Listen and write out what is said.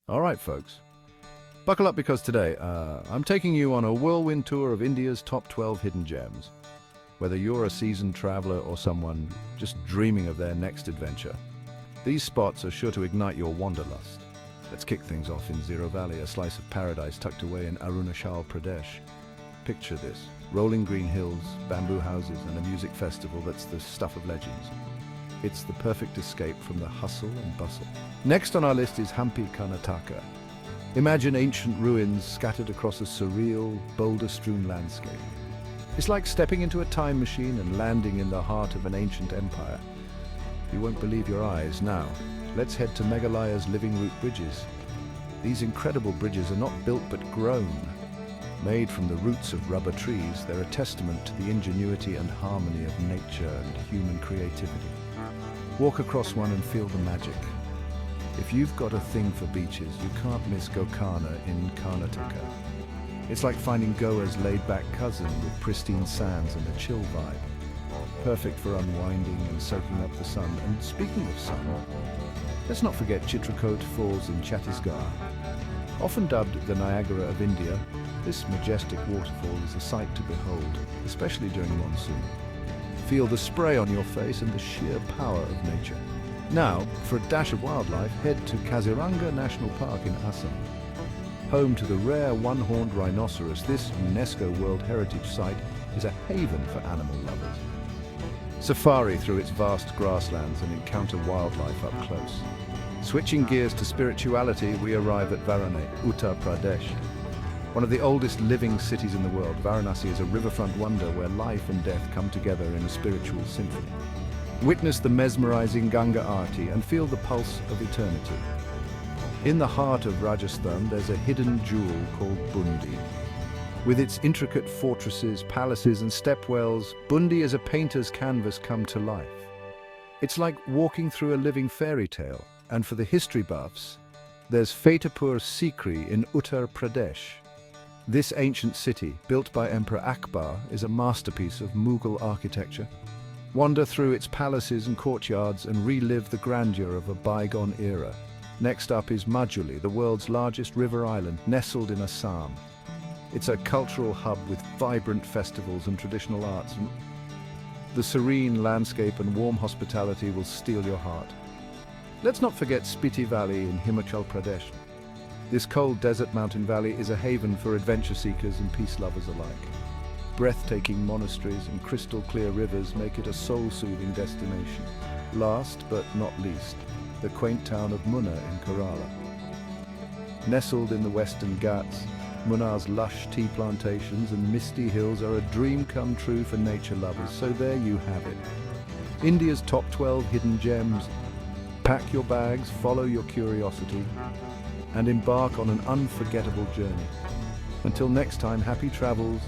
All right, folks. Buckle up because today, I'm taking you on a whirlwind tour of India's top 12 hidden gems. Whether you're a seasoned traveler or someone just dreaming of their next adventure, these spots are sure to ignite your wanderlust. Let's kick things off in Zero Valley, a slice of paradise tucked away in Arunachal Pradesh. Picture this: rolling green hills, bamboo houses, and a music festival that's the stuff of legends. It's the perfect escape from the hustle and bustle. Next on our list is Hampi Karnataka. Imagine ancient ruins scattered across a surreal, boulder-strewn landscape. It's like stepping into a time machine and landing in the heart of an ancient empire. You won't believe your eyes. Now, let's head to Meghalaya's living root bridges. These incredible bridges are not built but grown. Made from the roots of rubber trees, they're a testament to the ingenuity and harmony of nature and human creativity. Walk across one and feel the magic. If you've got a thing for beaches, you can't miss Gokarna in Karnataka. It's like finding Goa's laid-back cousin with pristine sands and a chill vibe. Perfect for unwinding and soaking up the sun. And speaking of sun, let's not forget Chitrakoot Falls in Chhattisgarh. Often dubbed the Niagara of India, this majestic waterfall is a sight to behold, especially during monsoon. Feel the spray on your face and the sheer power of nature. Now, for a dash of wildlife, head to Kaziranga National Park in Assam. Home to the rare one-horned rhinoceros, this UNESCO World Heritage Site is a haven for animal lovers. Safari through its vast grasslands and encounter wildlife up close. Switching gears to spirituality, we arrive at Varanasi, Uttar Pradesh. One of the oldest living cities in the world, Varanasi is a riverfront wonder where life and death come together in a spiritual symphony. Witness the mesmerizing Ganga Aarti and feel the pulse of eternity. In the heart of Rajasthan, there's a hidden jewel called Bundi. With its intricate fortresses, palaces, and stepwells, Bundi is a painter's canvas come to life. It's like walking through a living fairy tale. And for the history buffs, there's Fatehpur Sikri in Uttar Pradesh. This ancient city, built by Emperor Akbar, is a masterpiece of Mughal architecture. Wander through its palaces and courtyards and relive the grandeur of a bygone era. Next up is Majuli, the world's largest river island, nestled in Assam. It's a cultural hub with vibrant festivals and traditional arts. The serene landscape and warm hospitality will steal your heart. Let's not forget Spiti Valley in Himachal Pradesh. This cold desert mountain valley is a haven for adventure seekers and peace lovers alike. Breathtaking monasteries and crystal-clear rivers make it a soul-soothing destination. Last but not least, the quaint town of Munnar in Kerala. Nestled in the Western Ghats, Munnar's lush tea plantations and misty hills are a dream come true for nature lovers, so there you have it. India's top 12 hidden gems. Pack your bags, follow your curiosity, and embark on an unforgettable journey. Until next time, happy travels.